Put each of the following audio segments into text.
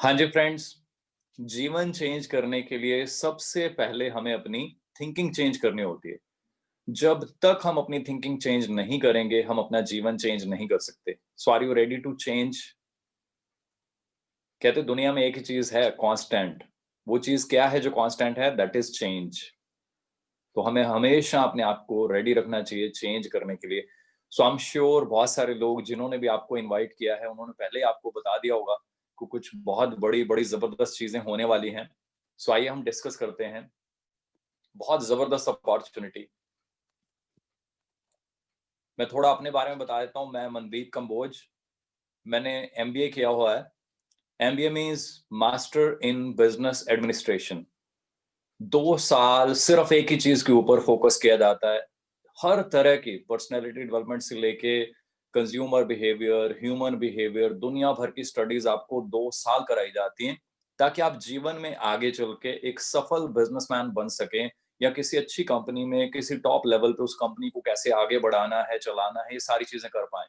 हाँ जी फ्रेंड्स, जीवन चेंज करने के लिए सबसे पहले हमें अपनी थिंकिंग चेंज करनी होती है। जब तक हम अपनी थिंकिंग चेंज नहीं करेंगे, हम अपना जीवन चेंज नहीं कर सकते। So are you ready to change? कहते दुनिया में एक ही चीज़ है कांस्टेंट। वो चीज़ क्या है जो कांस्टेंट है? That is change. तो हमें हमेशा अपने आप को रेडी रखना चाहिए चेंज करने के लिए। सो आई एम श्योर बहुत सारे लोग जिन्होंने भी आपको इनवाइट किया है, उन्होंने पहले ही आपको बता दिया होगा कि कुछ बहुत बड़ी-बड़ी ज़बरदस्त चीज़ें होने वाली हैं। सो आइए हम डिस्कस करते हैं। बहुत ज़बरदस्त अपॉर्च्युनिटी। मैं थोड़ा अपने बारे में बता देता हूँ, मैं मनदीप कंबोज, मैंने एमबीए किया हुआ है। MBA means master in business administration. 2 साल सिर्फ़ एक ही चीज़ के ऊपर फ़ोकस किया जाता है। हर तरह की पर्सनैलिटी डेवलपमेंट से लेके कंज़्यूमर बिहेवियर, ह्यूमन बिहेवियर, दुनिया भर की स्टडीज़ आपको 2 साल कराई जाती हैं, ताकि आप जीवन में आगे चल के एक सफल बिज़नेसमैन बन सकें या किसी अच्छी कंपनी में, किसी टॉप लेवल पे उस कंपनी को कैसे आगे बढ़ाना है, चलाना है, ये सारी चीज़ें कर पाएँ।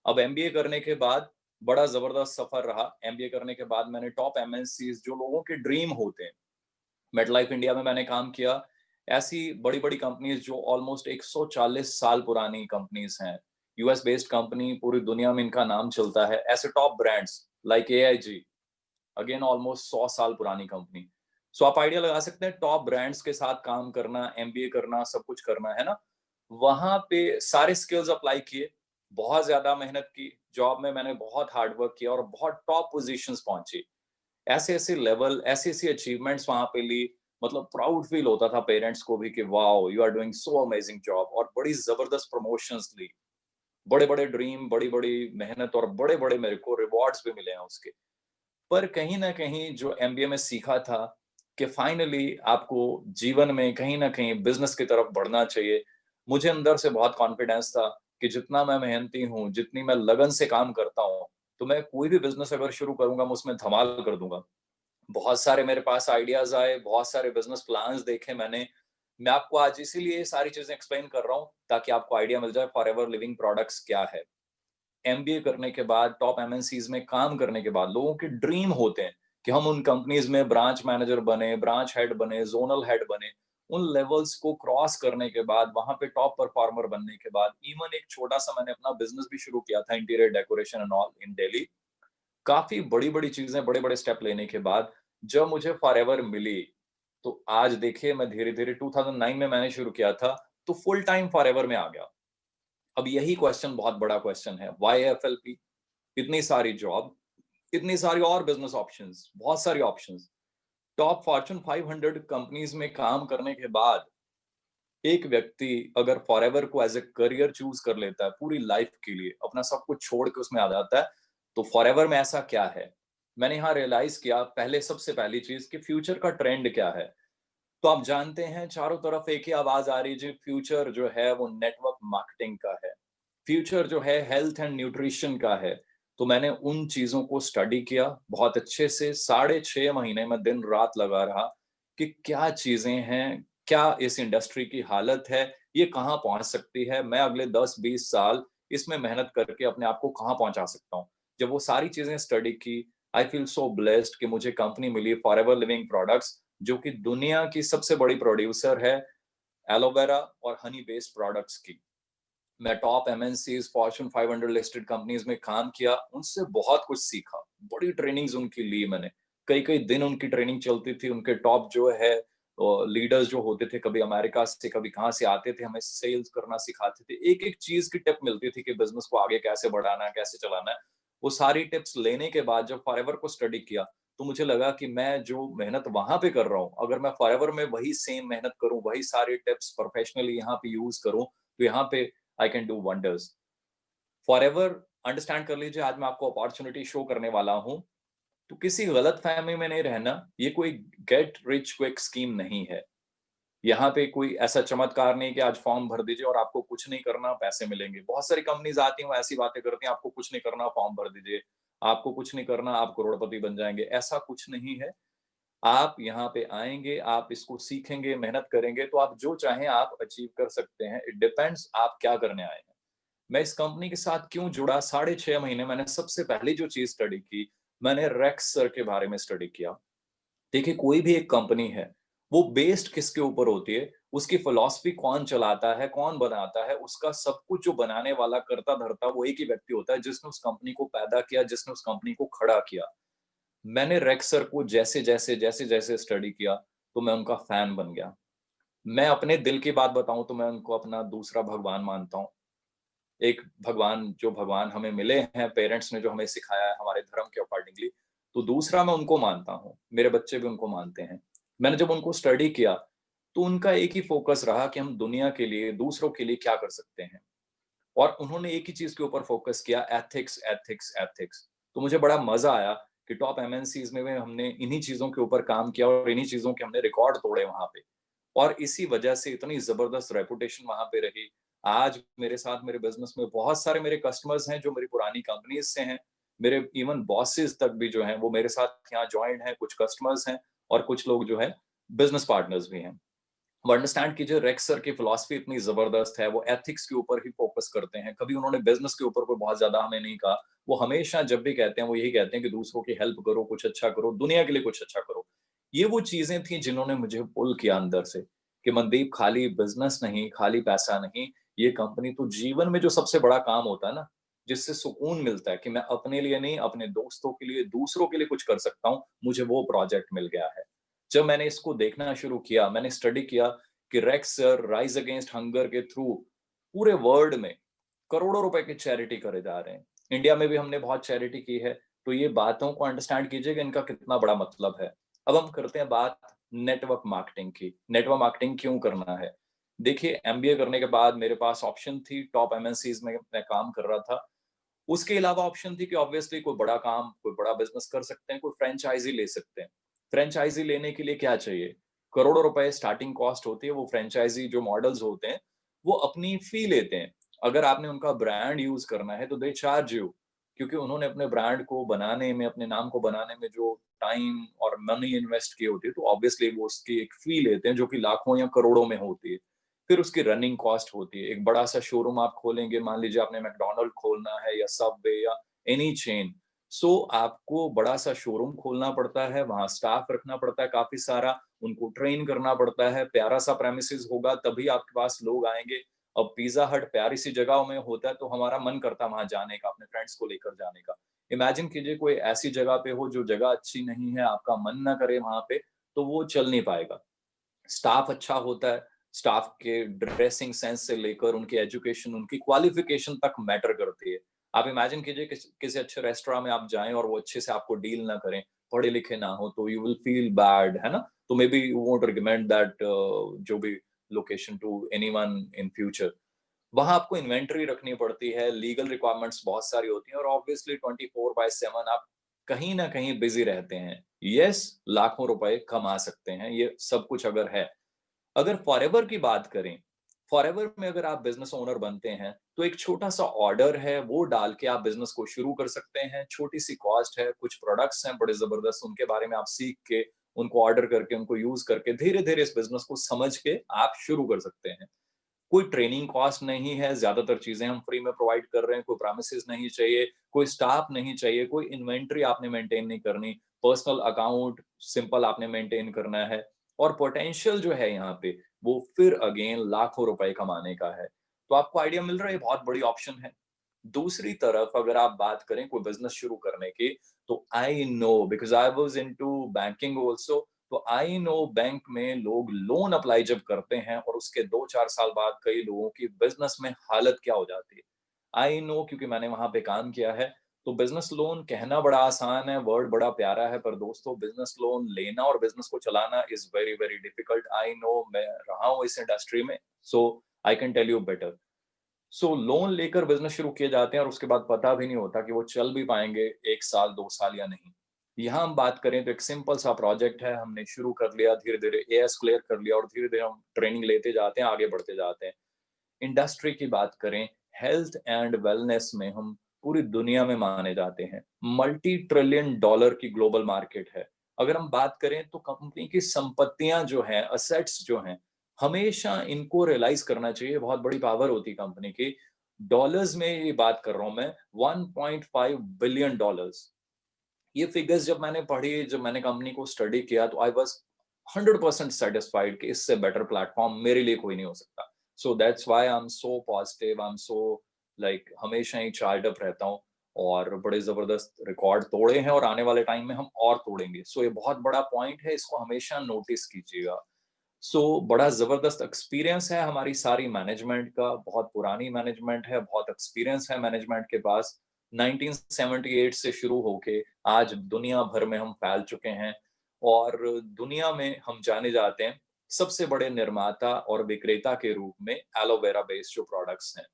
अब एमबीए करने के बाद बड़ा ज़बरदस्त सफ़र रहा। एमबीए करने के बाद मैंने टॉप एमएनसीज़ जो लोगों के ड्रीम होते हैं, मेटलाइफ इंडिया में मैंने काम किया। ऐसी बड़ी-बड़ी कंपनीज़ जो ऑलमोस्ट 140 साल पुरानी कंपनीज़ हैं। यूएस बेस्ड कंपनी, पूरी दुनिया में इनका नाम चलता है। ऐसे top brands like AIG, again almost 100 साल पुरानी कंपनी। सो आप आइडिया लगा सकते हैं टॉप ब्रांड्स के साथ काम करना, एमबीए करना, सब कुछ करना, है ना? वहाँ पे सारे स्किल्स अप्लाई किए, बहुत ज़्यादा मेहनत की, जॉब में मैंने बहुत हार्ड वर्क किया और बहुत टॉप पोज़ीशंस पहुँची। ऐसे-ऐसे लेवल, ऐसी-ऐसी अचीवमेंट्स वहाँ पे ली, मतलब प्राउड फील होता था पेरेंट्स को भी कि wow! You are doing so amazing job, और बड़ी ज़बरदस्त प्रमोशंस ली। बड़े-बड़े ड्रीम, बड़ी-बड़ी मेहनत और बड़े-बड़े मेरे को रिवॉर्ड्स भी मिले हैं उसके। पर कहीं न कहीं जो एमबीए में सीखा था कि फाइनली आपको जीवन में कहीं न कहीं बिज़नेस की तरफ बढ़ना चाहिए। मुझे अंदर से बहुत कॉन्फिडेंस था कि जितना मैं मेहनती हूँ, जितनी मैं लगन से काम करता हूँ, तो मैं कोई भी बिज़नेस अगर शुरू करूँगा, मैं उसमें धमाल कर दूँगा। बहुत सारे मेरे पास आइडियाज़ आए, बहुत सारे बिज़नेस प्लान्स देखे मैंने। मैं आपको आज इसीलिए ये सारी चीज़ें एक्सप्लेन कर रहा हूँ, ताकि आपको आइडिया मिल जाए फॉरएवर लिविंग प्रोडक्ट्स क्या है। एमबीए करने के बाद, टॉप एमएनसीज़ में काम करने के बाद लोगों के ड्रीम होते हैं कि हम उन कंपनीज़ में ब्रांच मैनेजर बने, ब्रांच हेड बने, ज़ोनल हेड बने। उन लेवल्स को क्रॉस करने के बाद, वहाँ पे टॉप परफॉर्मर बनने के बाद, इवन एक छोटा-सा मैंने अपना बिज़नेस भी शुरू किया था, interior decoration and all in Delhi. काफ़ी बड़ी-बड़ी चीज़ें, बड़े-बड़े स्टेप लेने के बाद जब मुझे फॉरएवर मिली, तो आज देखिए मैं धीरे-धीरे 2009 में मैंने शुरू किया था, तो फुल टाइम फॉरएवर में आ गया। अब यही क्वेश्चन बहुत बड़ा क्वेश्चन है, व्हाई एफएलपी? इतनी सारी जॉब, इतनी सारी और बिज़नेस ऑप्शंस, बहुत सारी ऑप्शंस। टॉप फॉर्च्यून 500 कंपनीज़ में काम करने के बाद, एक व्यक्ति अगर फॉरएवर को एज़ अ करियर चूज़ कर लेता है, पूरी लाइफ़ के लिए, अपना सब कुछ छोड़ के उसमें आ जाता है, तो फॉरएवर में ऐसा क्या है? मैंने यहाँ रियलाइज़ किया, पहले सबसे पहली चीज़ कि फ्यूचर का ट्रेंड क्या है? तो आप जानते हैं चारों तरफ एक ही आवाज़ आ रही है जी, फ्यूचर जो है वो नेटवर्क मार्केटिंग का है। फ्यूचर जो है हेल्थ एंड न्यूट्रिशन का है। तो मैंने उन चीज़ों को स्टडी किया बहुत अच्छे से, साढ़े 6 महीने मैं दिन-रात लगा रहा कि क्या चीज़ें हैं, क्या इस इंडस्ट्री की हालत है, ये कहाँ पहुँच सकती है, मैं अगले 10-20 साल इसमें मेहनत करके अपने आप को कहाँ पहुँचा सकता हूँ। जब वो सारी चीज़ें स्टडी की, आई फील सो ब्लेस्ड कि मुझे कंपनी मिली फॉरएवर लिविंग प्रोडक्ट्स, जो कि दुनिया की सबसे बड़ी प्रोड्यूसर है एलोवेरा और हनी बेस्ड प्रोडक्ट्स की। मैं top MNCs, Fortune 500 listed companies में काम किया, उनसे बहुत कुछ सीखा। बड़ी ट्रेनिंग्स उनकी ली मैंने। कई-कई दिन उनकी ट्रेनिंग चलती थी, उनके टॉप जो है लीडर्स जो होते थे, कभी अमेरिका से, कभी कहाँ से आते थे, हमें सेल्स करना सिखाते थे। एक-एक चीज़ की टिप मिलती थी कि बिज़नेस को आगे कैसे बढ़ाना है, कैसे चलाना है। वो सारी टिप्स लेने के बाद जब फॉरएवर को स्टडी किया, तो मुझे लगा कि मैं जो मेहनत वहाँ पे कर रहा हूँ, अगर मैं फॉरएवर में वही सेम मेहनत करूँ, वही सारी टिप्स प्रोफेशनली यहाँ पे यूज़ करूँ, तो यहाँ पे I can do wonders. Forever understand कर लीजिए, आज मैं आपको अपॉर्च्युनिटी शो करने वाला हूँ। तो किसी गलतफ़हमी में नहीं रहना, ये कोई गेट रिच क्विक स्कीम नहीं है। यहाँ पे कोई ऐसा चमत्कार नहीं कि आज फॉर्म भर दीजिए और आपको कुछ नहीं करना, पैसे मिलेंगे। बहुत सारी कंपनीज़ आती हैं, वो ऐसी बातें करती हैं, आपको कुछ नहीं करना, फॉर्म भर दीजिए। आपको कुछ नहीं करना, आप करोड़पति बन जाएँगे। ऐसा कुछ नहीं है। आप यहाँ पे आएँगे, आप इसको सीखेंगे, मेहनत करेंगे, तो आप जो चाहें आप अचीव कर सकते हैं। इट डिपेंड्स आप क्या करने आए हैं। मैं इस कंपनी के साथ क्यों जुड़ा, साढ़े 6 महीने मैंने सबसे पहली जो चीज़ स्टडी की, मैंने रेक्स सर के बारे में स्टडी किया। देखिए, कोई भी एक कंपनी है, वो बेस्ड किसके ऊपर होती है, उसकी फिलॉसफी कौन चलाता है, कौन बनाता है, उसका सब कुछ जो बनाने वाला, करता-धरता वो एक ही व्यक्ति होता है, जिसने उस कंपनी को पैदा किया, जिसने उस कंपनी को खड़ा किया। मैंने रेक्स सर को जैसे-जैसे स्टडी किया, तो मैं उनका फैन बन गया। मैं अपने दिल की बात बताऊँ तो मैं उनको अपना दूसरा भगवान मानता हूँ। एक भगवान जो भगवान हमें मिले हैं, पेरेंट्स ने जो हमें सिखाया है हमारे धर्म के अकॉर्डिंगली, तो दूसरा मैं उनको मानता हूँ। मेरे बच्चे भी उनको मानते हैं। मैंने जब उनको स्टडी किया, तो उनका एक ही फ़ोकस रहा कि हम दुनिया के लिए, दूसरों के लिए क्या कर सकते हैं। और उन्होंने एक ही चीज़ के ऊपर फ़ोकस किया, एथिक्स, एथिक्स, एथिक्स। तो मुझे बड़ा मज़ा आया कि टॉप एमएनसीज़ में भी हमने इन्हीं चीज़ों के ऊपर काम किया और इन्हीं चीज़ों के हमने रिकॉर्ड तोड़े वहाँ पे। और इसी वजह से इतनी ज़बरदस्त रेपुटेशन वहाँ पे रही। आज मेरे साथ मेरे बिज़नेस में बहुत सारे मेरे कस्टमर्स हैं जो मेरी पुरानी कंपनीज़ से हैं। मेरे इवन बॉसेस तक भी जो हैं वो मेरे साथ यहाँ जॉइंड हैं, कुछ कस्टमर्स हैं और कुछ लोग जो हैं बिज़नेस पार्टनर्स भी हैं। वो अंडरस्टैंड कीजिए, रेक्स सर की फिलॉसफी इतनी ज़बरदस्त है, वो एथिक्स के ऊपर ही फ़ोकस करते हैं। कभी उन्होंने बिज़नेस के ऊपर कोई बहुत ज़्यादा हमें नहीं कहा। वो हमेशा जब भी कहते हैं, वो यही कहते हैं कि दूसरों की हेल्प करो, कुछ अच्छा करो, दुनिया के लिए कुछ अच्छा करो। ये वो चीज़ें थी जिन्होंने मुझे पुल किया अंदर से, कि मनदीप खाली बिज़नेस नहीं, खाली पैसा नहीं, ये कंपनी तो जीवन में जो सबसे बड़ा काम होता है ना, जिससे सुकून मिलता है कि मैं अपने लिए नहीं, अपने दोस्तों के लिए, दूसरों के लिए कुछ कर सकता हूँ, मुझे वो प्रोजेक्ट मिल गया है। जब मैंने इसको देखना शुरू किया, मैंने स्टडी किया कि racks sir rise against hunger के थ्रू पूरे वर्ल्ड में करोड़ों रुपए की चैरिटी करे जा रहे हैं। इंडिया में भी हमने बहुत चैरिटी की है, तो ये बातों को अंडरस्टैंड कीजिए कि इनका कितना बड़ा मतलब है। अब हम करते हैं बात नेटवर्क मार्केटिंग की। नेटवर्क मार्केटिंग क्यों करना है? देखिए, एमबीए करने के बाद मेरे पास ऑप्शन थी, टॉप एमएनसीज़ में मैं काम कर रहा था। उसके अलावा ऑप्शन थी कि ऑब्वियसली कोई बड़ा काम, कोई बड़ा बिज़नेस कर सकते हैं, कोई फ्रैंचाइज़ी ले सकते हैं। फ्रैंचाइज़ी लेने के लिए क्या चाहिए? करोड़ों रुपए स्टार्टिंग कॉस्ट होती है, वो फ्रैंचाइज़ी जो मॉडल्स होते हैं, वो अपनी फ़ी लेते हैं। अगर आपने उनका ब्रांड यूज़ करना है, तो दे चार्ज यू, क्योंकि उन्होंने अपने ब्रांड को बनाने में, अपने नाम को बनाने में जो टाइम और मनी इन्वेस्ट की होती है, तो ऑब्वियसली वो उसकी एक फ़ी लेते हैं, जो कि लाखों या करोड़ों में होती है। फिर उसकी रनिंग कॉस्ट होती है। एक बड़ा-सा शोरूम आप खोलेंगे, मान लीजिए आपने मैकडॉनल्ड खोलना है या सबवे या एनी चेन, सो आपको बड़ा-सा शोरूम खोलना पड़ता है, वहाँ स्टाफ रखना पड़ता है काफ़ी सारा, उनको ट्रेन करना पड़ता है, प्यारा-सा प्रेमिसेस होगा तभी आपके पास लोग आएँगे। अब पिज़्ज़ा हट प्यारी-सी जगह में होता है, तो हमारा मन करता है वहाँ जाने का, अपने फ्रेंड्स को लेकर जाने का। इमेजिन कीजिए कोई ऐसी जगह पे हो जो जगह अच्छी नहीं है, आपका मन ना करे वहाँ पे, तो वो चल नहीं पाएगा। स्टाफ अच्छा होता है, स्टाफ के ड्रेसिंग सेंस से लेकर उनकी एजुकेशन, उनकी क्वालिफ़िकेशन तक मैटर करती है। आप इमेजिन कीजिए किसी अच्छे रेस्टोरेंट में आप जाएँ और वो अच्छे से आपको डील ना करें, पढ़े-लिखे ना हो, तो यू विल फील बैड, है ना? तो maybe you won't recommend that जो भी location to anyone in future. वहाँ आपको इन्वेंटरी रखनी पड़ती है, लीगल रिक्वायरमेंट्स बहुत सारी होती हैं और ऑब्वियसली 24/7 आप कहीं न कहीं बिज़ी रहते हैं। येस, लाखों रुपए कमा सकते हैं, ये सब कुछ अगर है। अगर फॉरएवर की बात करें, फॉरएवर में अगर आप बिज़नेस ओनर बनते हैं, तो एक छोटा-सा ऑर्डर है, वो डाल के आप बिज़नेस को शुरू कर सकते हैं। छोटी-सी कॉस्ट है, कुछ प्रोडक्ट्स हैं बड़े ज़बरदस्त, उनके बारे में आप सीख के, उनको ऑर्डर करके, उनको यूज़ करके, धीरे-धीरे इस बिज़नेस को समझ के आप शुरू कर सकते हैं। कोई ट्रेनिंग कॉस्ट नहीं है, ज़्यादातर चीज़ें हम फ्री में प्रोवाइड कर रहे हैं, कोई प्रेमिसेस नहीं चाहिए, कोई स्टाफ नहीं चाहिए, कोई इन्वेंटरी आपने मेंटेन नहीं करनी, पर्सनल अकाउंट सिंपल आपने मेंटेन करना है और पोटेंशियल जो है यहाँ पे, वो फिर अगेन लाखों रुपए कमाने का है। तो आपको आइडिया मिल रहा है, ये बहुत बड़ी ऑप्शन है। दूसरी तरफ अगर आप बात करें कोई बिज़नेस शुरू करने की, तो I know because I was into banking also, तो आई नो बैंक में लोग लोन अप्लाई जब करते हैं और उसके 2-4 साल बाद कई लोगों की बिज़नेस में हालत क्या हो जाती है। आई नो क्योंकि मैंने वहाँ पे काम किया है, तो बिज़नेस लोन कहना बड़ा आसान है, वर्ड बड़ा प्यारा है, पर दोस्तों बिज़नेस लोन लेना और बिज़नेस को चलाना is very, very difficult. I know, मैं रहा हूँ इस इंडस्ट्री में, so I can tell you better. So loan लेकर बिज़नेस शुरू किए जाते हैं और उसके बाद पता भी नहीं होता कि वो चल भी पाएँगे 1 साल, 2 साल या नहीं। यहाँ हम बात करें तो एक सिंपल सा प्रोजेक्ट है, हमने शुरू कर लिया, धीरे-धीरे एएस क्लियर कर लिया और धीरे-धीरे हम ट्रेनिंग लेते जाते हैं, आगे बढ़ते जाते हैं। इंडस्ट्री की बात करें, हेल्थ एंड वेलनेस में हम पूरी दुनिया में माने जाते हैं। मल्टी ट्रिलियन डॉलर की ग्लोबल मार्केट है। अगर हम बात करें तो कंपनी की संपत्तियाँ जो हैं, असेट्स जो हैं, हमेशा इनको रियलाइज़ करना चाहिए, बहुत बड़ी पावर होती है कंपनी की। डॉलर्स में ये बात कर रहा हूँ मैं, $1.5 बिलियन। ये फिगर्स जब मैंने पढ़ी, जब मैंने कंपनी को स्टडी किया, तो आई वाज 100% सेटिस्फाइड कि इससे बेटर प्लेटफॉर्म मेरे लिए कोई नहीं हो सकता। So that's why I am so positive, I am so like हमेशा ही चार्ज अप रहता हूँ, और बड़े जबरदस्त रिकॉर्ड तोड़े हैं और आने वाले टाइम में हम और तोड़ेंगे। सो ये बहुत बड़ा पॉइंट है, इसको हमेशा नोटिस कीजिएगा। बड़ा जबरदस्त एक्सपीरियंस है हमारी सारी मैनेजमेंट का, बहुत पुरानी मैनेजमेंट है, बहुत एक्सपीरियंस है मैनेजमेंट के पास। 1978 से शुरू होके आज दुनिया भर में हम फैल चुके हैं, और दुनिया में हम जाने जाते हैं सबसे बड़े निर्माता और विक्रेता के रूप में एलोवेरा बेस्ड जो प्रोडक्ट्स हैं।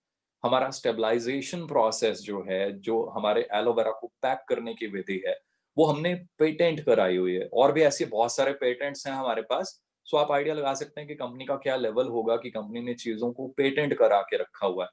हमारा स्टेबलाइजेशन प्रोसेस जो है, जो हमारे एलोवेरा को पैक करने की विधि है, वो हमने पेटेंट कराई हुई है, और भी ऐसे बहुत सारे पेटेंट्स हैं हमारे पास। आप आइडिया लगा सकते हैं कि कंपनी का क्या लेवल होगा कि कंपनी ने चीजों को पेटेंट करा के रखा हुआ है।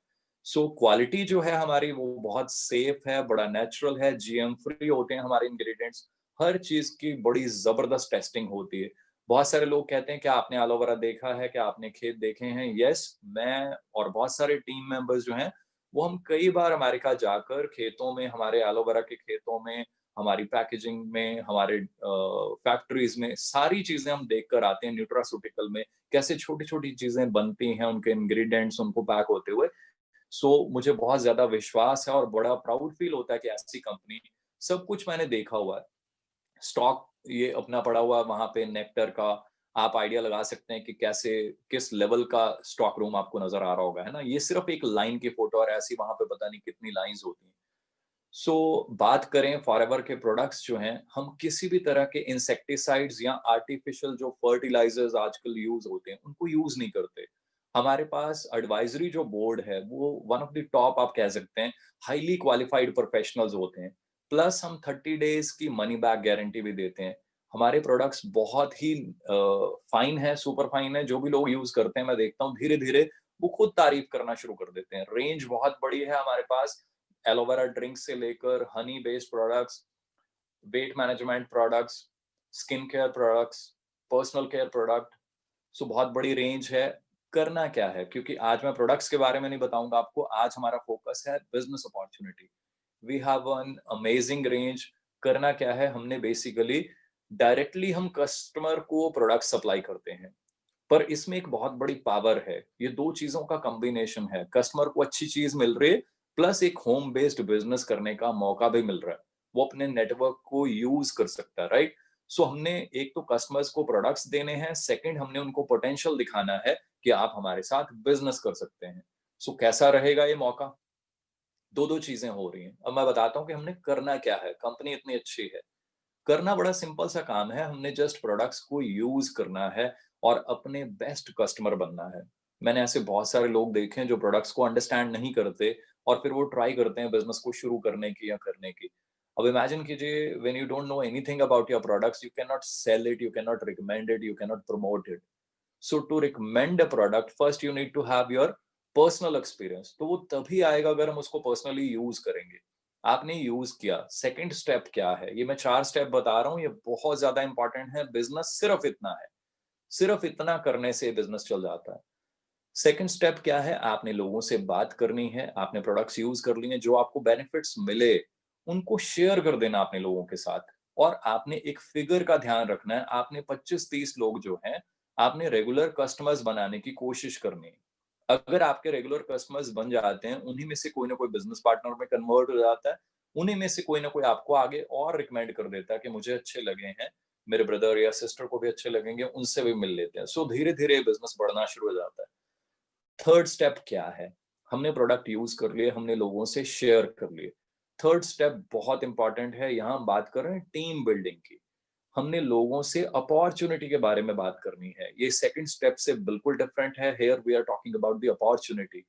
क्वालिटी जो है हमारी वो बहुत सेफ है, बड़ा नेचुरल है, जीएम फ्री होते हैं हमारे इंग्रेडिएंट्स। हर चीज की बड़ी जबरदस्त टेस्टिंग होती है। बहुत सारे लोग कहते हैं क्या आपने एलोवेरा देखा है, क्या आपने खेत देखे हैं? यस, मैं और बहुत सारे टीम मेंबर्स जो हैं, वो हम कई बार अमेरिका जाकर खेतों में, हमारे एलोवेरा के खेतों में, हमारी पैकेजिंग में, हमारे फैक्ट्रीज में सारी चीजें हम देख कर आते हैं। न्यूट्रास्यूटिकल में कैसे छोटी छोटी चीजें बनती हैं, उनके इंग्रेडिएंट्स उनको पैक होते हुए। मुझे बहुत ज्यादा विश्वास है और बड़ा प्राउड फील होता है कि ऐसी कंपनी, सब कुछ मैंने देखा हुआ है। स्टॉक ये अपना पड़ा हुआ वहां पे नेक्टर का, आप आइडिया लगा सकते हैं कि कैसे, किस लेवल का स्टॉक रूम आपको नजर आ रहा होगा, है ना? ये सिर्फ एक लाइन की फोटो, और ऐसी वहां पे पता नहीं कितनी लाइंस होती हैं। बात करें फॉरएवर के प्रोडक्ट्स जो हैं, हम किसी भी तरह के इंसेक्टिसाइड्स या आर्टिफिशियल जो फर्टिलाइजर्स आजकल यूज होते हैं, उनको यूज नहीं करते। हमारे पास एडवाइजरी जो बोर्ड है, वो वन ऑफ द टॉप आप कह सकते हैं, हाईली क्वालिफाइड प्रोफेशनल्स होते हैं। प्लस हम 30 डेज की मनी बैक गारंटी भी देते हैं। हमारे प्रोडक्ट्स बहुत ही फाइन है, सुपर फाइन है। जो भी लोग यूज करते हैं, मैं देखता हूँ धीरे धीरे वो खुद तारीफ करना शुरू कर देते हैं। रेंज बहुत बड़ी है हमारे पास, एलोवेरा ड्रिंक से लेकर Honey based products, weight management products, skin care products, personal care product. बहुत बड़ी रेंज है। करना क्या है, क्योंकि आज मैं प्रोडक्ट्स के बारे में नहीं बताऊंगा आपको, आज हमारा फोकस है business opportunity. We have an amazing range. करना क्या है, हमने बेसिकली डायरेक्टली हम कस्टमर को प्रोडक्ट सप्लाई करते हैं, पर इसमें एक बहुत बड़ी पावर है। ये दो चीजों का कॉम्बिनेशन है, कस्टमर को अच्छी चीज मिल रही है, प्लस एक होम बेस्ड बिजनेस करने का मौका भी मिल रहा है। वो अपने नेटवर्क को यूज कर सकता है, राइट? हमने एक तो कस्टमर्स को प्रोडक्ट्स देने हैं, सेकंड हमने उनको पोटेंशियल दिखाना है कि आप हमारे साथ बिजनेस कर सकते हैं। कैसा रहेगा ये मौका? दो दो चीजें हो रही हैं। अब मैं बताता हूँ कि हमने करना क्या है। कंपनी इतनी अच्छी है, करना बड़ा सिंपल सा काम है। हमने जस्ट प्रोडक्ट्स को यूज करना है और अपने बेस्ट कस्टमर बनना है। मैंने ऐसे बहुत सारे लोग देखे हैं जो प्रोडक्ट्स को अंडरस्टैंड नहीं करते, और फिर वो ट्राई करते हैं बिजनेस को शुरू करने की या करने की। अब इमेजिन कीजिए, when you don't know anything about your products, you can not sell it, you can not recommend it, you can not promote it. To recommend a product, first you need to have your personal experience. तो वो तभी आएगा अगर हम उसको personally use करेंगे। आपने use किया, सेकंड स्टेप क्या है? ये मैं 4 स्टेप बता रहा हूँ, ये बहुत ज्यादा इंपॉर्टेंट है। बिजनेस सिर्फ इतना है, सिर्फ इतना करने से बिजनेस चल जाता है। सेकंड स्टेप क्या है? आपने लोगों से बात करनी है, आपने प्रोडक्ट्स यूज कर लिए हैं, जो आपको बेनिफिट्स मिले उनको शेयर कर देना अपने लोगों के साथ। और आपने एक फिगर का ध्यान रखना है, आपने 25-30 लोग जो हैं, आपने रेगुलर कस्टमर्स बनाने की कोशिश करनी है। अगर आपके रेगुलर कस्टमर्स बन जाते हैं, उन्हीं में से कोई ना कोई बिजनेस पार्टनर में कन्वर्ट हो जाता है, उन्हीं में से कोई ना कोई आपको आगे और रिकमेंड कर देता है कि मुझे अच्छे लगे हैं, मेरे ब्रदर या सिस्टर को भी अच्छे लगेंगे, उनसे भी मिल लेते हैं। धीरे धीरे बिजनेस बढ़ना शुरू हो जाता है। थर्ड स्टेप क्या है? हमने प्रोडक्ट यूज कर लिए, हमने लोगों से शेयर कर लिए। थर्ड स्टेप बहुत इंपॉर्टेंट है, यहां हम बात कर रहे हैं टीम बिल्डिंग की। हमने लोगों से अपॉर्चुनिटी के बारे में बात करनी है। ये सेकंड स्टेप से बिल्कुल डिफरेंट है। Here we are talking about the opportunity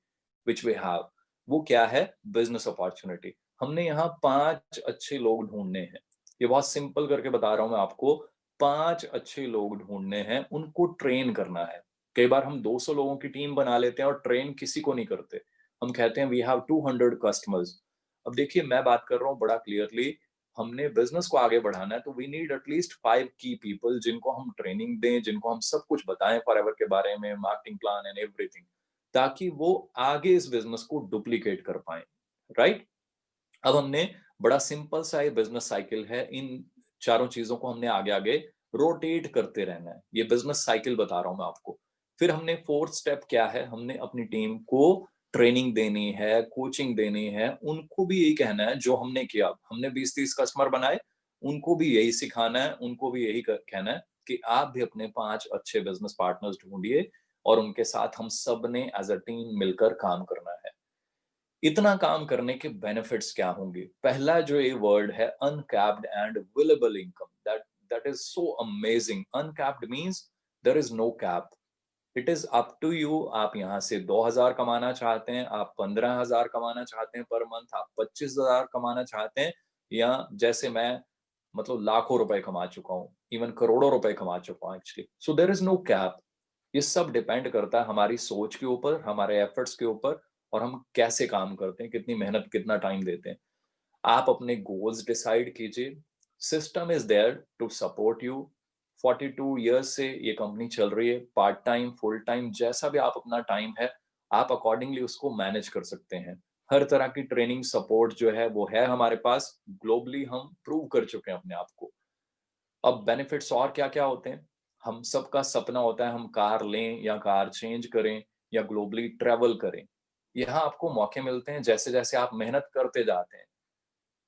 which we have. वो क्या है? Business opportunity. हमने यहाँ 5 अच्छे लोग ढूंढने हैं। ये बहुत सिंपल करके बता रहा हूं मैं आपको। 5 अच्छे लोग ढूंढने हैं, उनको ट्रेन करना है। कई बार हम 200 लोगों की टीम बना लेते हैं और ट्रेन किसी को नहीं करते। हम कहते हैं वी हैव 200 कस्टमर्स। अब देखिए, मैं बात कर रहा हूँ बड़ा क्लियरली, हमने बिजनेस को आगे बढ़ाना है, तो वी नीड एटलीस्ट 5 की पीपल, जिनको हम ट्रेनिंग दें, जिनको हम सब कुछ बताएं फॉरएवर के बारे में, मार्केटिंग प्लान एंड एवरीथिंग, ताकि वो आगे इस बिजनेस को डुप्लीकेट कर पाए, राइट? अब हमने बड़ा सिंपल सा ये बिजनेस साइकिल है। इन चारों चीजों को हमने आगे आगे रोटेट करते रहना है। ये बिजनेस साइकिल बता रहा हूं मैं आपको। फिर हमने फोर्थ स्टेप क्या है, हमने अपनी टीम को ट्रेनिंग देनी है, कोचिंग देनी है। उनको भी यही कहना है जो हमने किया। हमने 20-30 कस्टमर बनाए, उनको भी यही सिखाना है, उनको भी यही कहना है कि आप भी अपने 5 अच्छे बिजनेस पार्टनर्स ढूंढिए और उनके साथ हम सब ने एज अ टीम मिलकर काम करना है। इतना काम करने के बेनिफिट्स क्या होंगे? पहला जो ये वर्ड है, uncapped and variable income, that is so amazing. Uncapped means there is no cap. It is up to you. आप यहाँ से 2,000 कमाना चाहते हैं, आप 15,000 कमाना चाहते हैं पर मंथ, आप 25,000 कमाना चाहते हैं, या जैसे मैं मतलब लाखों रुपए कमा चुका हूँ, इवन करोड़ों रुपए कमा चुका हूँ actually. So there is no cap. ये सब डिपेंड करता है हमारी सोच के ऊपर, हमारे एफर्ट्स के ऊपर, और हम कैसे काम करते हैं, कितनी मेहनत, कितना टाइम देते हैं। आप अपने गोल्स डिसाइड कीजिए। System is there to support you. 42 years से ये कंपनी चल रही है। पार्ट टाइम, फुल टाइम, जैसा भी आप अपना टाइम है, आप अकॉर्डिंगली उसको मैनेज कर सकते हैं। हर तरह की ट्रेनिंग सपोर्ट जो है वो है हमारे पास। ग्लोबली हम प्रूव कर चुके हैं अपने आप को। अब बेनिफिट्स और क्या-क्या होते हैं? हम सबका सपना होता है हम कार लें या कार चेंज करें या ग्लोबली ट्रैवल करें। यहाँ आपको मौके मिलते हैं जैसे-जैसे आप मेहनत करते जाते हैं।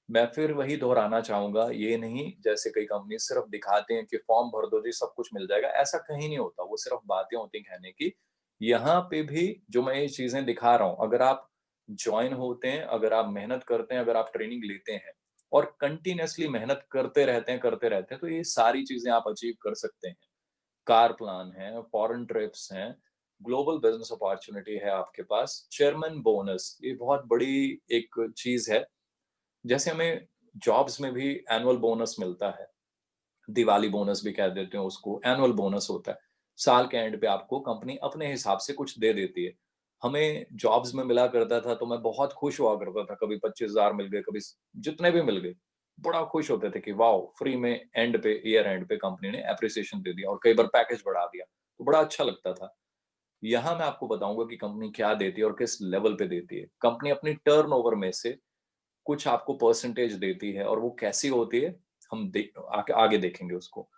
मैं फिर वही दोहराना चाहूँगा, ये नहीं जैसे कई कंपनी सिर्फ दिखाते हैं कि फॉर्म भर दो जी सब कुछ मिल जाएगा, ऐसा कहीं नहीं होता, वो सिर्फ बातें होती हैं कहने की। यहाँ पे भी जो मैं ये चीज़ें दिखा रहा हूँ, अगर आप जॉइन होते हैं, अगर आप मेहनत करते हैं, अगर आप ट्रेनिंग लेते हैं और कंटीन्यूअसली मेहनत करते रहते हैं, तो ये सारी चीज़ें आप अचीव कर सकते हैं। कार प्लान है, फॉरेन ट्रिप्स हैं, ग्लोबल बिज़नेस अपॉर्च्युनिटी है आपके पास, चेयरमैन बोनस, ये बहुत बड़ी एक चीज़ है। जैसे हमें जॉब्स में भी एनुअल बोनस मिलता है, दिवाली बोनस भी कह देते हैं उसको, एनुअल बोनस होता है। साल के एंड पे आपको कंपनी अपने हिसाब से कुछ दे देती है। हमें जॉब्स में मिला करता था तो मैं बहुत खुश हुआ करता था, कभी 25,000 मिल गए, कभी जितने भी मिल गए। बड़ा खुश होते थे कि वाओ! फ्री में एंड पे, ईयर एंड पे कंपनी ने एप्रिसिएशन दे दिया और कई बार पैकेज बढ़ा दिया, तो बड़ा अच्छा लगता था। यहाँ मैं आपको बताऊँगा कि कंपनी क्या देती है और किस लेवल पे देती है। कंपनी अपनी टर्नओवर में से कुछ आपको परसेंटेज देती है और वो कैसी होती है, हम आगे आगे देखेंगे उसको।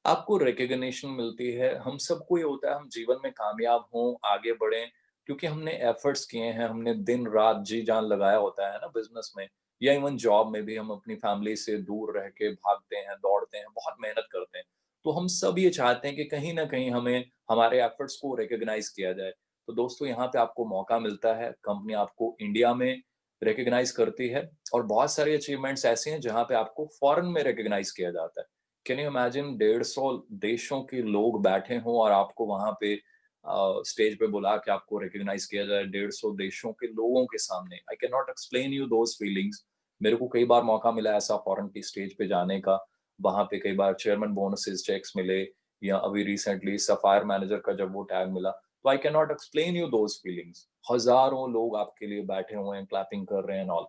आपको रिकॉग्निशन मिलती है। हम सबको ये होता है हम जीवन में कामयाब हों, आगे बढ़ें, क्योंकि हमने एफर्ट्स किए हैं, हमने दिन-रात जी-जान लगाया होता है ना बिज़नेस में, या इवन जॉब में भी हम अपनी फैमिली से दूर रह के भागते हैं, दौड़ते हैं, बहुत मेहनत करते हैं। तो हम सब ये चाहते हैं कि कहीं न कहीं हमें हमारे एफर्ट्स को रिकॉग्नाइज़ किया जाए। तो दोस्तों यहाँ पे आपको मौका मिलता है, कंपनी आपको इंडिया में रिकॉग्नाइज़ करती है और बहुत सारी अचीवमेंट्स ऐसी हैं जहाँ पे आपको फॉरेन में रिकॉग्नाइज़ किया जाता है। कैन यू इमेजिन 150 देशों के लोग बैठे हों और आपको वहाँ पे स्टेज पे बुला के आपको रिकॉग्नाइज़ किया जाए 150 देशों के लोगों के सामने। I can not explain you those feelings. मेरे को कई बार मौका मिला ऐसा फॉरेन की स्टेज पे जाने का। वहाँ पे कई बार चेयरमैन बोनसेस चेक्स मिले, या अभी रिसेंटली सफायर मैनेजर का जब वो टैग मिला, तो I can not explain you those feelings. हज़ारों लोग आपके लिए बैठे हुए हैं, क्लैपिंग कर रहे हैं एंड ऑल।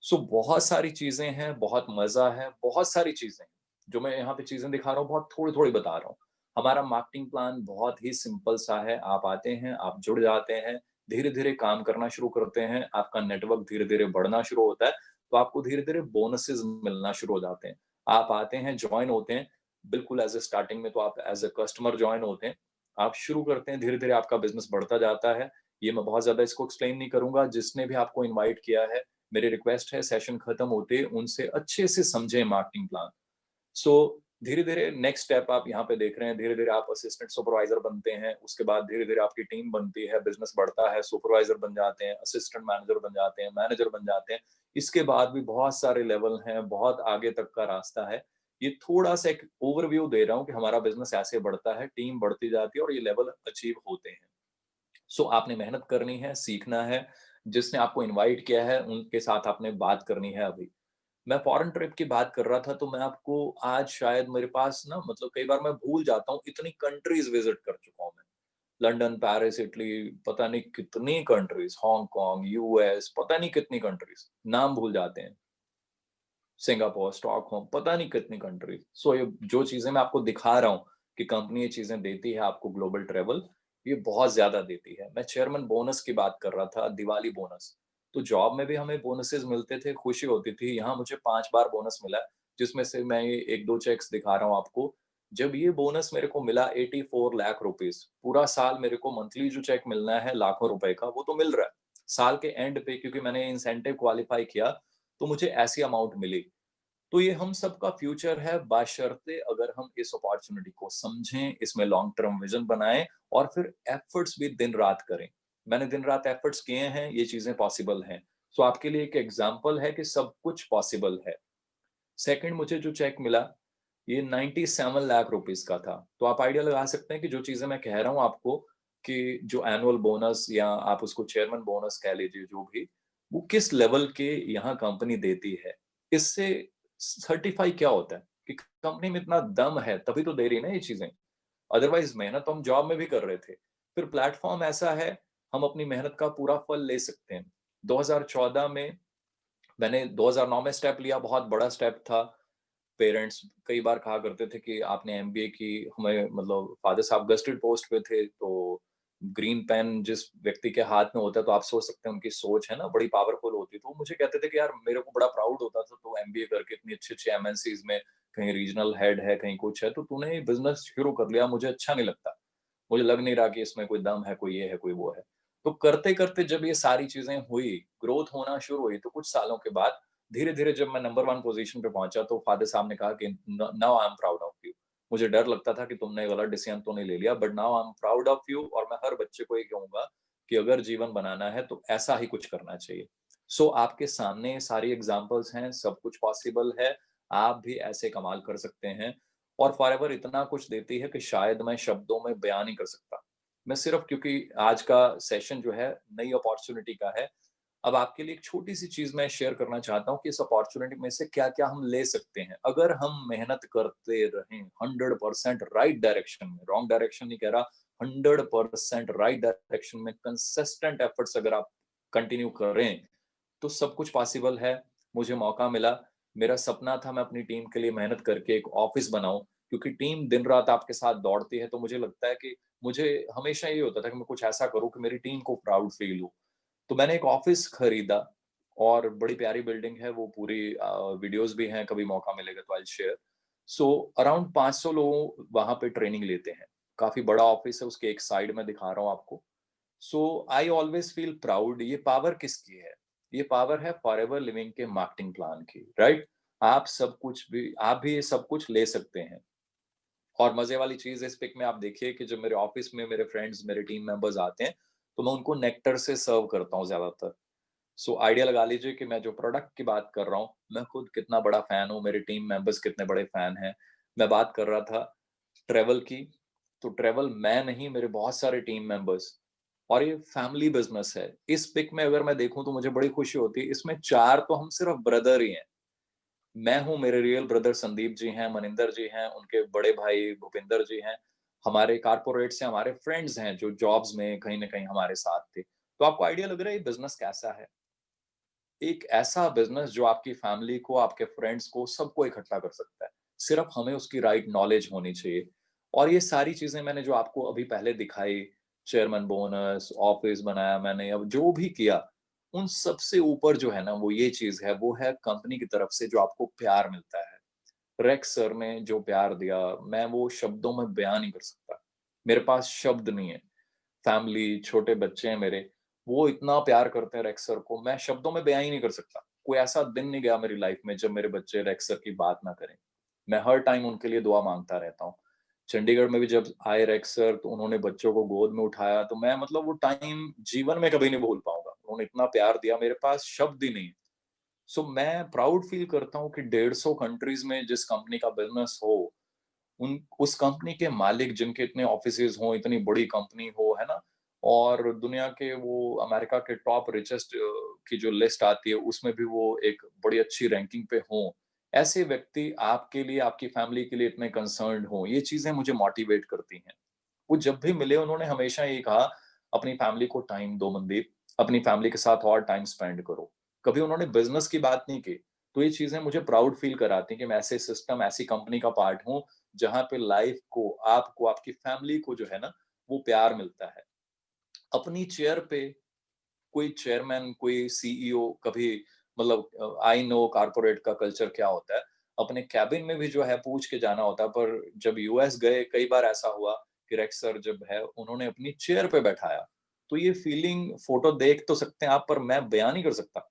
सो बहुत सारी चीज़ें हैं, बहुत मज़ा है, बहुत सारी चीज़ें हैं। जो मैं यहाँ पे चीज़ें दिखा रहा हूँ, बहुत थोड़ी-थोड़ी बता रहा हूँ। हमारा मार्केटिंग प्लान बहुत ही सिंपल सा है। आप आते हैं, आप जुड़ जाते हैं, धीरे-धीरे काम करना शुरू करते हैं, आपका नेटवर्क धीरे-धीरे बढ़ना शुरू होता है, तो आपको धीरे-धीरे बोनसेस मिलना शुरू हो जाते हैं। आप आते हैं, जॉइन होते हैं, बिल्कुल एज़ अ स्टार्टिंग में तो आप एज़ अ कस्टमर जॉइन होते हैं। आप शुरू करते हैं, धीरे-धीरे आपका बिज़नेस बढ़ता जाता है। ये मैं बहुत ज़्यादा इसको एक्सप्लेन नहीं करूँगा। जिसने भी आपको इनवाइट किया है, मेरी रिक्वेस्ट है सेशन खत्म होते उनसे अच्छे से समझें मार्केटिंग प्लान। सो धीरे-धीरे नेक्स्ट स्टेप आप यहाँ पे देख रहे हैं, धीरे-धीरे आप असिस्टेंट सुपरवाइज़र बनते हैं, उसके बाद धीरे-धीरे आपकी टीम बनती है, बिज़नेस बढ़ता है, सुपरवाइज़र बन जाते हैं, असिस्टेंट मैनेजर बन जाते हैं, मैनेजर बन जाते हैं। इसके बाद भी बहुत सारे लेवल हैं, बहुत आगे तक का रास्ता है। ये थोड़ा-सा एक ओवरव्यू दे रहा हूँ कि हमारा बिज़नेस ऐसे बढ़ता है, टीम बढ़ती जाती है और ये लेवल अचीव होते हैं। सो आपने मेहनत करनी है, सीखना है, जिसने आपको इनवाइट किया है, उनके साथ आपने बात करनी है अभी। मैं फॉरेन ट्रिप की बात कर रहा था, तो मैं आपको आज शायद मेरे पास ना मतलब कई बार मैं भूल जाता हूँ, इतनी कंट्रीज़ विज़िट कर चुका हूँ मैं। लंदन, पेरिस, इटली, पता नहीं कितनी कंट्रीज़, हांगकांग, यूएस, पता नहीं कितनी कंट्रीज़, नाम भूल जाते हैं। सिंगापुर, स्टॉकहोम, पता नहीं कितनी कंट्रीज़। सो ये जो चीज़ें मैं आपको दिखा रहा हूँ कि कंपनी ये चीज़ें देती है आपको ग्लोबल ट्रैवल, ये बहुत ज़्यादा देती है। मैं चेयरमैन बोनस की बात कर रहा था, दिवाली बोनस। तो जॉब में भी हमें बोनसेस मिलते थे, खुशी होती थी। यहाँ मुझे 5 बार बोनस मिला है, जिसमें से मैं ये 1-2 चेक्स दिखा रहा हूँ आपको। जब ये बोनस मेरे को मिला 84 लाख रुपीस, पूरा साल मेरे को मंथली जो चेक मिलना है लाखों रुपए का, वो तो मिल रहा है। साल के एंड पे क्योंकि मैंने इंसेंटिव क्वालीफाई किया, तो मुझे ऐसी अमाउंट मिली। तो ये हम सबका फ्यूचर है बशर्ते अगर हम इस अपॉर्चुनिटी को समझें, इसमें लॉन्ग टर्म विजन बनाएं और फिर एफर्ट्स भी दिन रात करें। मैंने दिन रात एफर्ट्स किए हैं, ये चीजें पॉसिबल हैं। सो आपके लिए एक एग्जांपल है कि सब कुछ पॉसिबल है। सेकंड, मुझे जो चेक मिला ये 97 लाख रुपीस का था। तो आप आइडिया लगा सकते हैं कि जो चीजें मैं कह रहा हूं आपको कि जो एनुअल बोनस या आप उसको चेयरमैन बोनस कह लीजिए, जो भी, वो किस लेवल के यहाँ कंपनी देती है। इससे सर्टिफाई क्या होता है कि कंपनी में इतना दम है, तभी तो दे रही है ना ये चीजें। अदरवाइज मेहनत तो हम जॉब में भी कर रहे थे। फिर प्लेटफॉर्म ऐसा है, हम अपनी मेहनत का पूरा फल ले सकते हैं। 2014 में मैंने 2009 में स्टेप लिया, बहुत बड़ा स्टेप था। पेरेंट्स कई बार कहा करते थे कि आपने एमबीए की, हमें मतलब फादर साहब गस्टेड पोस्ट पे थे, तो ग्रीन पेन जिस व्यक्ति के हाथ में होता है तो आप सोच सकते हैं उनकी सोच है ना बड़ी पावरफुल होती है। तो वो मुझे कहते थे कि यार मेरे को बड़ा प्राउड होता था, तो एमबीए करके इतनी अच्छी अच्छी एमएनसीज में कहीं रीजनल हेड है, कहीं कुछ है, तो तूने ये बिजनेस शुरू कर लिया, मुझे अच्छा नहीं लगता। मुझे लग नहीं रहा कि इसमें कोई दम है, कोई ये है, कोई वो है। तो करते-करते जब ये सारी चीज़ें हुई, ग्रोथ होना शुरू हुई, तो कुछ सालों के बाद धीरे-धीरे जब मैं नंबर 1 पोज़ीशन पे पहुँचा, तो फादर साहब ने कहा कि न now I am proud of you. मुझे डर लगता था कि तुमने गलत डिसीज़न तो नहीं ले लिया, but now I am proud of you, और मैं हर बच्चे को ये कहूँगा कि अगर जीवन बनाना है, तो ऐसा ही कुछ करना चाहिए। सो आपके सामने सारी एग्ज़ाम्पल्स हैं, सब कुछ पॉसिबल है, आप भी ऐसे कमाल कर सकते हैं। और फॉरएवर इतना कुछ देती है कि शायद मैं शब्दों में बयान नहीं कर सकता। मैं सिर्फ, क्योंकि आज का सेशन जो है नई अपॉर्च्युनिटी का है, अब आपके लिए एक छोटी-सी चीज़ मैं शेयर करना चाहता हूँ कि इस अपॉर्च्युनिटी में से क्या-क्या हम ले सकते हैं। अगर हम मेहनत करते रहें 100% राइट डायरेक्शन में, रॉन्ग डायरेक्शन नहीं कह रहा, 100% राइट डायरेक्शन में कंसिस्टेंट एफर्ट्स अगर आप कंटिन्यू करें, तो सब कुछ पॉसिबल है। मुझे मौका मिला, मेरा सपना था मैं अपनी टीम के लिए मेहनत करके एक ऑफिस बनाऊँ, क्योंकि टीम दिन-रात आपके साथ दौड़ती है, तो मुझे लगता है कि मुझे हमेशा ये होता था कि मैं कुछ ऐसा करूँ कि मेरी टीम को प्राउड फील हो। तो मैंने एक ऑफिस खरीदा और बड़ी प्यारी बिल्डिंग है वो पूरी, वीडियोज़ भी हैं, कभी मौका मिलेगा तो I will share. So around 500 लोग वहाँ पे ट्रेनिंग लेते हैं। काफ़ी बड़ा ऑफिस है, उसके एक साइड में दिखा रहा हूँ आपको। सो आई ऑलवेज फील प्राउड। ये पावर किसकी है? ये पावर है फॉरएवर लिविंग के मार्केटिंग प्लान की, राइट? आप भी ये सब कुछ ले सकते हैं। और मजे वाली चीज इस पिक में आप देखिए कि जब मेरे ऑफिस में मेरे फ्रेंड्स, मेरे टीम मेंबर्स आते हैं, तो मैं उनको नेक्टर से सर्व करता हूँ ज्यादातर। सो आइडिया लगा लीजिए कि मैं जो प्रोडक्ट की बात कर रहा हूँ, मैं खुद कितना बड़ा फैन हूँ, मेरे टीम मेंबर्स कितने बड़े फैन हैं। मैं बात कर रहा था ट्रैवल की, तो ट्रैवल मैं नहीं, मेरे बहुत सारे टीम मेंबर्स, और ये फैमिली बिजनेस है। इस पिक में अगर मैं देखूं तो मुझे बड़ी खुशी होती है, इसमें 4 तो हम सिर्फ ब्रदर ही हैं। मैं हूँ, मेरे रियल ब्रदर संदीप जी हैं, मनिंदर जी हैं, उनके बड़े भाई भूपिंदर जी हैं, हमारे कारपोरेट से हमारे फ्रेंड्स हैं जो जॉब्स में कहीं न कहीं हमारे साथ थे। तो आपको आइडिया लग रहा है ये बिज़नेस कैसा है? एक ऐसा बिज़नेस जो आपकी फैमिली को, आपके फ्रेंड्स को, सबको इकट्ठा कर सकता है। सिर्फ हमें उसकी राइट नॉलेज होनी चाहिए। और ये सारी चीज़ें मैंने जो आपको अभी पहले दिखाई, चेयरमैन बोनस, ऑफ़िस बनाया मैंने, अब जो भी किया, उन सबसे ऊपर जो है ना, वो ये चीज़ है, वो है कंपनी की तरफ से जो आपको प्यार मिलता है। रेक्स सर ने जो प्यार दिया, मैं वो शब्दों में बयान नहीं कर सकता। मेरे पास शब्द नहीं है। फैमिली, छोटे बच्चे हैं मेरे, वो इतना प्यार करते हैं रेक्स सर को, मैं शब्दों में बयान ही नहीं कर सकता। कोई ऐसा दिन नहीं गया मेरी लाइफ में जब मेरे बच्चे रेक्स सर की बात ना करें। मैं हर टाइम उनके लिए दुआ माँगता रहता हूँ। चंडीगढ़ में भी जब आए रेक्स सर, तो उन्होंने बच्चों को गोद में उठाया, तो मैं मतलब वो टाइम जीवन में कभी नहीं भूल पाऊँगा। उन्होंने इतना प्यार दिया, मेरे पास शब्द ही नहीं है। सो मैं प्राउड फील करता हूँ कि 150 कंट्रीज़ में जिस कंपनी का बिज़नेस हो, उन उस कंपनी के मालिक जिनके इतने ऑफिसेज़ हों, इतनी बड़ी कंपनी हो, है ना? और दुनिया के वो अमेरिका के टॉप रिचेस्ट की जो लिस्ट आती है, उसमें भी वो एक बड़ी अच्छी रैंकिंग पे हों। ऐसे व्यक्ति आपके लिए, आपकी फैमिली के लिए इतने कंसर्न्ड हों, ये चीज़ें मुझे मोटिवेट करती हैं। वो जब भी मिले उन्होंने हमेशा यही कहा, अपनी फैमिली को टाइम दो मनदीप, अपनी फैमिली के साथ और टाइम स्पेंड करो। कभी उन्होंने बिज़नेस की बात नहीं की। तो ये चीज़ें मुझे प्राउड फील कराती हैं कि मैं ऐसे सिस्टम, ऐसी कंपनी का पार्ट हूँ, जहाँ पे लाइफ को, आपको, आपकी फैमिली को जो है ना, वो प्यार मिलता है। अपनी चेयर पे कोई चेयरमैन, कोई सीईओ कभी मतलब आई नो कॉर्पोरेट का कल्चर क्या होता है, अपने कैबिन में भी जो है पूछ के जाना होता है। पर जब यूएस गए कई बार ऐसा हुआ कि रेक्स सर जब है उन्होंने अपनी चेयर पे बैठाया, तो ये फीलिंग फोटो देख तो सकते हैं आप, पर मैं बयान नहीं कर सकता।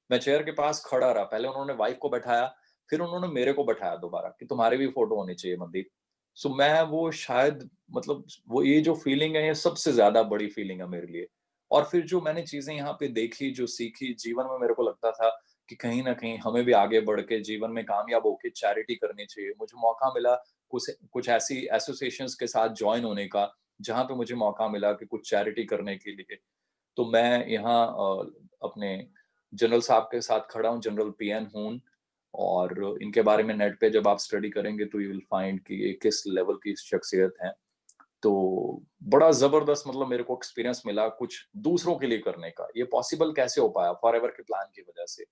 मैं चेयर के पास खड़ा रहा, पहले उन्होंने वाइफ को बैठाया, फिर उन्होंने मेरे को बैठाया दोबारा कि तुम्हारी भी फोटो होनी चाहिए मनदीप। सो मैं वो शायद मतलब वो ये जो फीलिंग है ये सबसे ज्यादा बड़ी फीलिंग है मेरे लिए। और फिर जो मैंने चीजें यहाँ पे देखी, जो सीखी जीवन में, मेरे को लगता था कि कहीं ना कहीं हमें भी आगे बढ़ के जीवन में कामयाब होके चैरिटी करनी चाहिए। मुझे मौका मिला कुछ कुछ ऐसी एसोसिएशंस के साथ ज्वाइन होने का, जहाँ पे मुझे मौका मिला कि कुछ चैरिटी करने के लिए। तो मैं यहाँ अपने जनरल साहब के साथ खड़ा हूँ, जनरल पीएन हून। और इनके बारे में नेट पे जब आप स्टडी करेंगे तो यू विल फाइंड कि ये किस लेवल की शख्सियत है। तो बड़ा जबरदस्त मतलब मेरे को एक्सपीरियंस मिला कुछ दूसरों के लिए करने का। ये पॉसिबल कैसे हो पाया? फॉरएवर के प्लान की वजह से।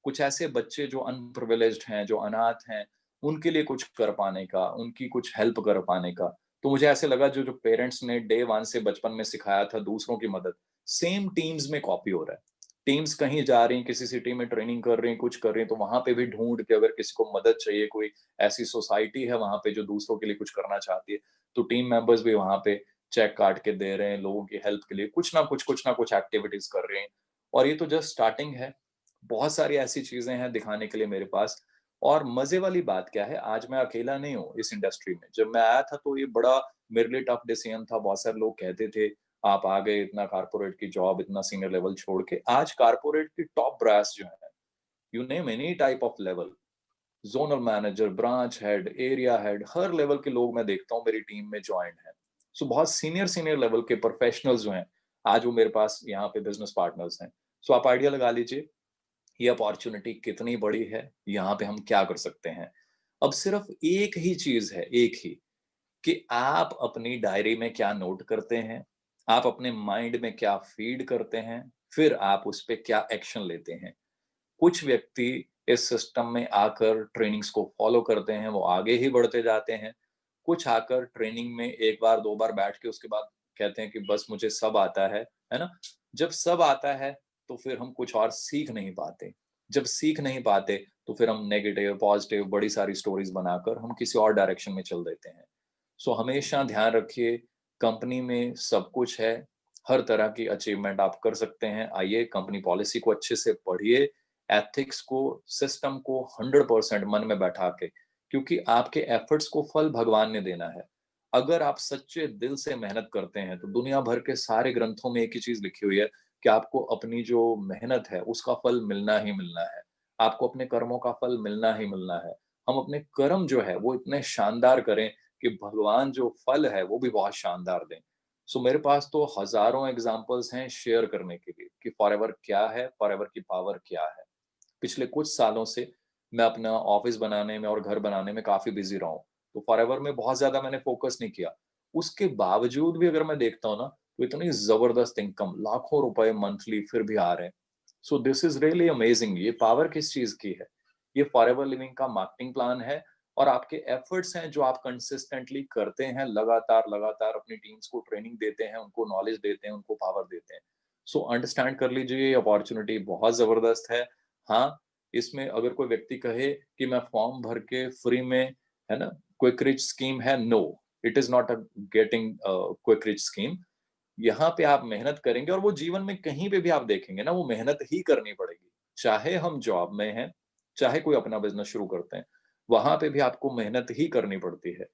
कुछ ऐसे बच्चे जो अनप्रिविलेज्ड हैं, जो अनाथ हैं, उनके लिए कुछ कर पाने का, उनकी कुछ हेल्प कर पाने का। तो मुझे ऐसे लगा जो जो पेरेंट्स ने डे वन से बचपन में सिखाया था दूसरों की मदद, सेम टीम्स में कॉपी हो रहा है। टीम्स कहीं जा रही हैं, किसी सिटी में ट्रेनिंग कर रही हैं, कुछ कर रही हैं, तो वहां पे भी ढूंढ के अगर किसी को मदद चाहिए, कोई ऐसी सोसाइटी है वहां पे जो दूसरों के लिए कुछ करना चाहती है, तो टीम मेंबर्स भी वहां पे चेक काट के दे रहे हैं लोगों की हेल्प के लिए, कुछ ना कुछ एक्टिविटीज कर रहे हैं। और ये तो जस्ट स्टार्टिंग है। बहुत सारी ऐसी चीजें हैं दिखाने के लिए मेरे पास। और मजे वाली बात क्या है, आज मैं अकेला नहीं हूँ इस इंडस्ट्री में। जब मैं आया था तो ये बड़ा मेरे लिए टफ डिसीजन था। बहुत सारे लोग कहते थे आप आ गए इतना कारपोरेट की जॉब, इतना सीनियर लेवल छोड़ के। आज कारपोरेट की टॉप ब्रास जो है, you name any type of level, zonal manager, branch head, area head, her level के लोग मैं देखता हूँ मेरी टीम में ज्वाइन है। सो बहुत सीनियर सीनियर लेवल के प्रोफेशनल्स जो हैं, आज वो मेरे पास यहाँ पे बिजनेस पार्टनर्स हैं। सो आप आइडिया लगा लीजिए ये अपॉर्चुनिटी कितनी बड़ी है, यहाँ पे हम क्या कर सकते हैं। अब सिर्फ एक ही चीज है, एक ही, कि आप अपनी डायरी में क्या नोट करते हैं, आप अपने माइंड में क्या फीड करते हैं, फिर आप उस पे क्या एक्शन लेते हैं। कुछ व्यक्ति इस सिस्टम में आकर ट्रेनिंग्स को फॉलो करते हैं, वो आगे ही बढ़ते जाते हैं। कुछ आकर ट्रेनिंग में एक बार दो बार बैठ के उसके बाद कहते हैं कि बस मुझे सब आता है ना? जब सब आता है तो फिर हम कुछ और सीख नहीं पाते। जब सीख नहीं पाते तो फिर हम नेगेटिव पॉजिटिव बड़ी सारी स्टोरीज बनाकर हम किसी और डायरेक्शन में चल देते हैं। सो हमेशा ध्यान रखिए, कंपनी में सब कुछ है, हर तरह की अचीवमेंट आप कर सकते हैं। आइए कंपनी पॉलिसी को अच्छे से पढ़िए, एथिक्स को, सिस्टम को 100% मन में बैठा के, क्योंकि आपके एफर्ट्स को फल भगवान ने देना है। अगर आप सच्चे दिल से मेहनत करते हैं तो दुनिया भर के सारे ग्रंथों में एक ही चीज लिखी हुई है कि आपको अपनी जो मेहनत है उसका फल मिलना ही मिलना है। आपको अपने कर्मों का फल मिलना ही मिलना है। हम अपने कर्म जो है वो इतने शानदार करें कि भगवान जो फल है वो भी बहुत शानदार दें। सो मेरे पास तो हजारों एग्जाम्पल्स हैं शेयर करने के लिए कि फॉरएवर क्या है, फॉरएवर की पावर क्या है। पिछले कुछ सालों से मैं अपना ऑफिस बनाने में और घर बनाने में काफ़ी बिज़ी रहा हूँ। तो फॉरएवर में बहुत ज़्यादा मैंने फ़ोकस नहीं किया। उसके बावजूद भी अगर मैं देखता हूँ ना, तो इतनी ज़बरदस्त इनकम, लाखों रुपए मंथली फिर भी आ रहे हैं। So this is really amazing. ये पावर किस चीज़ की है? ये फॉरएवर लिविंग का मार्केटिंग प्लान है और आपके एफर्ट्स हैं जो आप कंसिस्टेंटली करते हैं, लगातार अपनी टीम्स को ट्रेनिंग देते हैं, उनको नॉलेज देते हैं, उनको पावर देते हैं। सो अंडरस्टैंड कर लीजिए ये अपॉर्च्युनिटी बहुत ज़बरदस्त है। हाँ, इसमें अगर कोई व्यक्ति कहे कि मैं फॉर्म भर के फ्री में, है ना, क्विक रिच स्कीम है, no, it is not a getting quick rich scheme. यहाँ पे आप मेहनत करेंगे और वो जीवन में कहीं पे भी आप देखेंगे ना, वो मेहनत ही करनी पड़ेगी। चाहे हम जॉब में हैं, चाहे कोई अपना बिजनेस शुरू करते हैं, वहां पे भी आपको मेहनत ही करनी पड़ती है।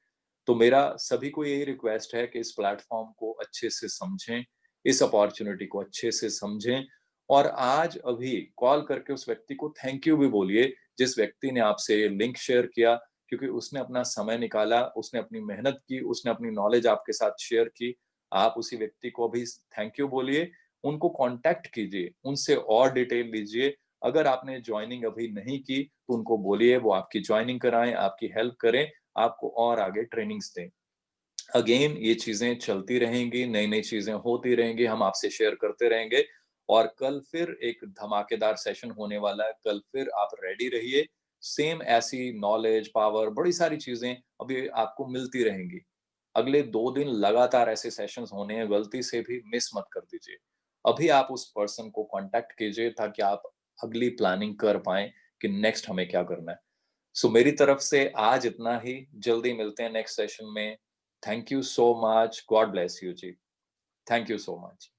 तो मेरा सभी को यही रिक्वेस्ट है कि इस प्लेटफॉर्म को अच्छे से समझें, इस अपॉर्चुनिटी को अच्छे से समझें और आज अभी कॉल करके उस व्यक्ति को थैंक यू भी बोलिए, जिस व्यक्ति ने आपसे लिंक शेयर किया, क्योंकि उसने अपना समय निकाला, उसने अपनी मेहनत की, उसने अपनी नॉलेज आपके साथ शेयर की। आप उसी व्यक्ति को अभी थैंक यू बोलिए, उनको कॉन्टैक्ट कीजिए, उनसे और डिटेल लीजिए। अगर आपने जॉइनिंग अभी नहीं की, तो उनको बोलिए वो आपकी जॉइनिंग कराएँ, आपकी हेल्प करें, आपको और आगे ट्रेनिंग्स दें। अगेन ये चीज़ें चलती रहेंगी, नई-नई चीज़ें होती रहेंगी, हम आपसे शेयर करते रहेंगे और कल फिर एक धमाकेदार सेशन होने वाला है। कल फिर आप रेडी रहिए, सेम ऐसी नॉलेज, पावर, बड़ी सारी चीज़ें अभी आपको मिलती रहेंगी। अगले 2 दिन लगातार ऐसे सेशंस होने हैं, गलती से भी मिस मत कर दीजिए। अभी आप उस पर्सन को कांटेक्ट कीजिए ताकि आप अगली प्लानिंग कर पाएं कि नेक्स्ट हमें क्या करना है। सो मेरी तरफ से आज इतना ही, जल्दी मिलते हैं नेक्स्ट सेशन में। Thank you so much, god bless you जी, थैंक यू सो मच।